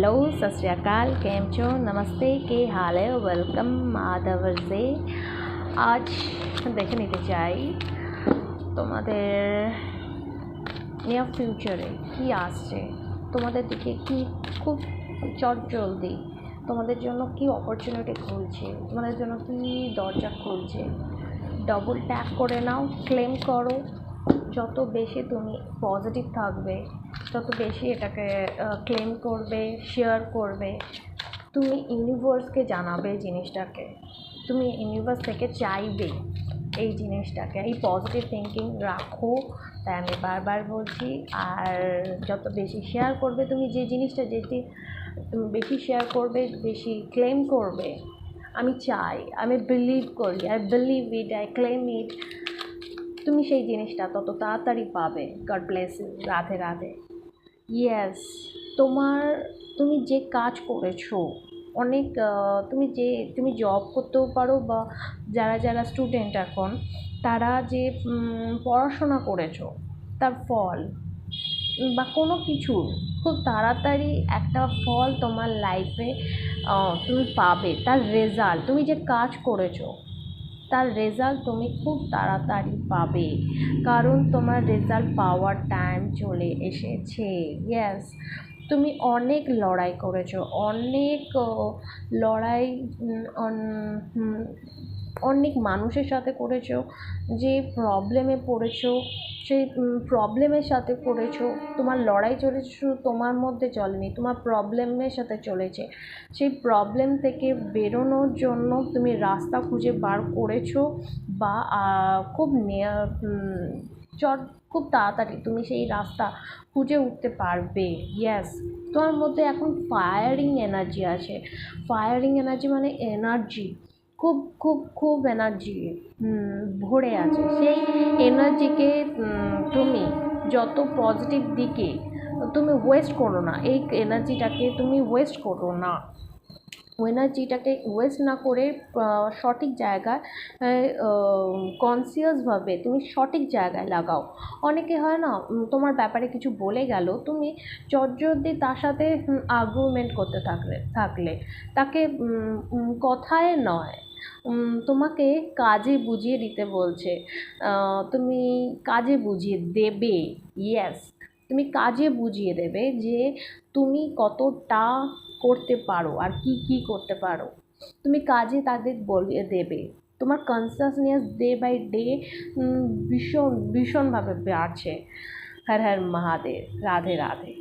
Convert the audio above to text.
Hello सत श्री अकाल केम छो नमस्ते के हाल है वेलकम माधव से आज দেখে নিতে চাই তোমাদের নিয়ার ফিউচারে কি আসছে, তোমাদের দিকে কি খুব চটজলদি তোমাদের জন্য কি অপরচুনিটি খুলছে, তোমাদের জন্য কি দরজা খুলছে। ডবল ট্যাপ করে নাও, ক্লেম করো। যত বেশি তুমি পজিটিভ থাকবে, তত বেশি এটাকে ক্লেম করবে, শেয়ার করবে। তুমি ইউনিভার্সকে জানাবে জিনিসটাকে, তুমি ইউনিভার্স থেকে চাইবে এই জিনিসটাকে। এই পজিটিভ থিঙ্কিং রাখো, তাই আমি বারবার বলছি। আর যত বেশি শেয়ার করবে তুমি যে জিনিসটা, যেটি তুমি বেশি শেয়ার করবে, বেশি ক্লেম করবে, আমি চাই, আমি বিলিভ করি, I believe it, I claim it, তুমি সেই জিনিসটা তত তাড়াতাড়ি পাবে। God bless you. Radhe Radhe. Yes, তুমি যে কাজ করেছো অনেক, তুমি জব করতেও পারো, বা যারা স্টুডেন্ট এখন তারা যে পড়াশোনা করেছো তার ফল বা কোনো কিছুর খুব তাড়াতাড়ি একটা ফল তোমার লাইফে তুমি পাবে। তার রেজাল্ট, তুমি যে কাজ করেছো তার রেজাল্ট তুমি খুব তাড়াতাড়ি পাবে, কারণ তোমার রেজাল্ট পাওয়ার টাইম চলে এসেছে। ইয়েস, তুমি অনেক লড়াই করেছো, অনেক লড়াই অনেক মানুষের সাথে করেছো, যে প্রবলেমে পড়েছো সেই প্রবলেমের সাথে করেছো। তোমার লড়াই চলেছে, শুধু তোমার মধ্যে চলেনি, তোমার প্রবলেমের সাথে চলেছে। সেই প্রবলেম থেকে বেরোনোর জন্য তুমি রাস্তা খুঁজে বার করেছো, বা খুব তাড়াতাড়ি তুমি সেই রাস্তা খুঁজে উঠতে পারবে। ইয়েস, তোমার মধ্যে এখন ফায়ারিং এনার্জি আছে। ফায়ারিং এনার্জি মানে এনার্জি, খুব খুব খুব এনার্জি ভরে আছে। সেই এনার্জিকে তুমি যত পজিটিভ দিকে তুমি ওয়েস্ট করো না, এই এনার্জিটাকে তুমি ওয়েস্ট করো না। এনার্জিটাকে ওয়েস্ট না করে সঠিক জায়গায় কনসিয়াসভাবে তুমি সঠিক জায়গায় লাগাও। অনেকে হয় না, তোমার ব্যাপারে কিছু বলে গেল, তুমি চটজলদি তার সাথে আর্গুমেন্ট করতে থাকলে তাকে কথায় নয়, তোমাকে কাজে বুঝিয়ে দিতে বলছে, তুমি কাজে বুঝিয়ে দেবে। ইয়েস, তুমি কাজে বুঝিয়ে দেবে যে তুমি কতটা করতে পারো আর কি করতে পারো। তুমি কাজে তাদের বলিয়ে দেবে। তোমার কনসিয়াসনেস ডে বাই ডে ভীষণভাবে বাড়ছে। হর হর মহাদেব। রাধে রাধে।